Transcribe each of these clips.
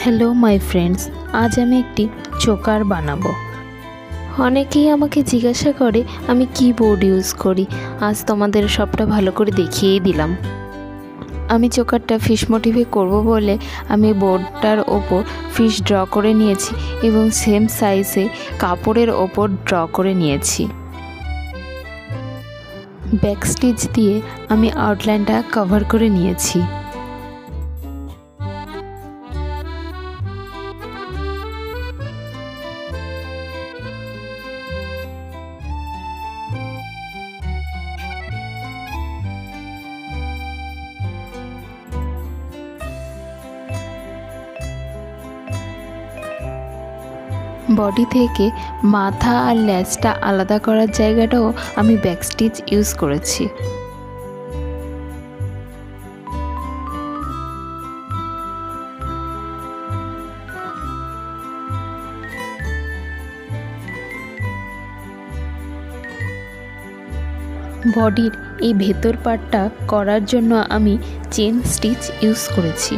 Hello my friends, আজ আমি একটি চোকার বানাবো। অনেকেই আমাকে জিজ্ঞাসা করে আমি কি বোর্ড ইউজ করি। আজ তোমাদের সবটা ভালো করে দেখিয়েই দিলাম। আমি চোকারটা ফিশ মোটিভে করব বলে আমি বোর্ডটার ওপর ফিশ ড্র করে নিয়েছি এবং সেম সাইজে কাপড়ের ওপর ড্র করে নিয়েছি। ব্যাক স্টিচ দিয়ে আমি আউটলাইনটা কভার করে নিয়েছি। বডি থেকে মাথা আর লেজটা আলাদা করার জায়গাটাও আমি ব্যাক স্টিচ ইউজ করেছি। বডির এই ভেতর পার্টটা করার জন্য আমি চেন স্টিচ ইউজ করেছি।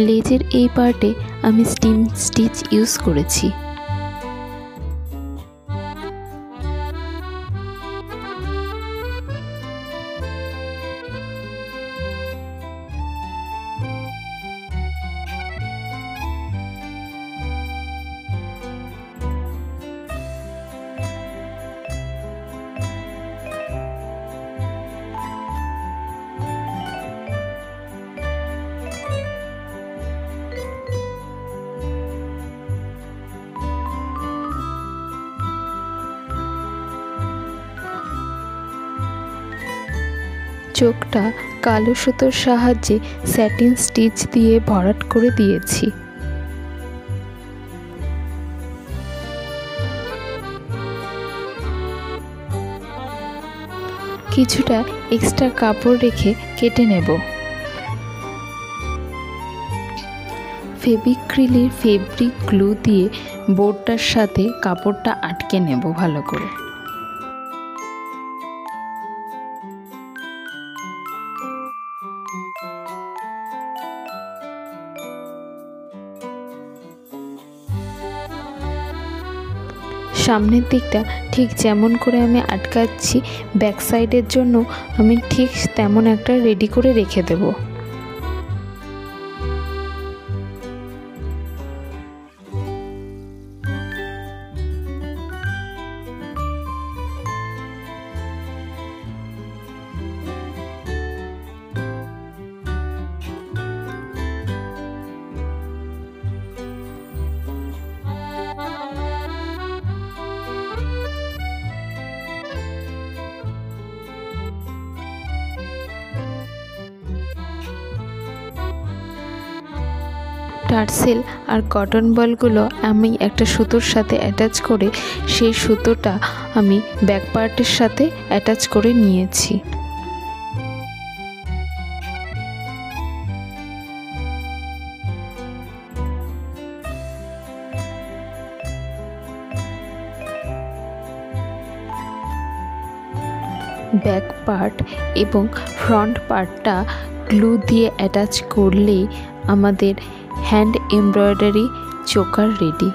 লেজের এই পার্টে আমি স্টিম স্টিচ ইউজ করেছি। চোখটা কালো সুতোর সাহায্যে স্যাটিন স্টিচ দিয়ে ভরাট করে দিয়েছি। কিছুটা এক্সট্রা কাপড় রেখে কেটে নেব। ফেভিক্রিলের ফেব্রিক গ্লু দিয়ে বোর্ডটার সাথে কাপড়টা আটকে নেব ভালো করে। সামনের দিকটা ঠিক যেমন করে আমি আটকাচ্ছি, ব্যাক সাইডের জন্য আমি ঠিক তেমন একটা রেডি করে রেখে দেব। টার্সেল আর কটন বলগুলো আমি একটা সুতোর সাথে অ্যাটাচ করে সেই সুতোটা আমি ব্যাক পার্টের সাথে অ্যাটাচ করে নিয়েছি। ব্যাক পার্ট এবং ফ্রন্ট পার্টটা গ্লু দিয়ে অ্যাটাচ করলেই আমাদের হ্যান্ড এমব্রয়ডারি চোকার রেডি।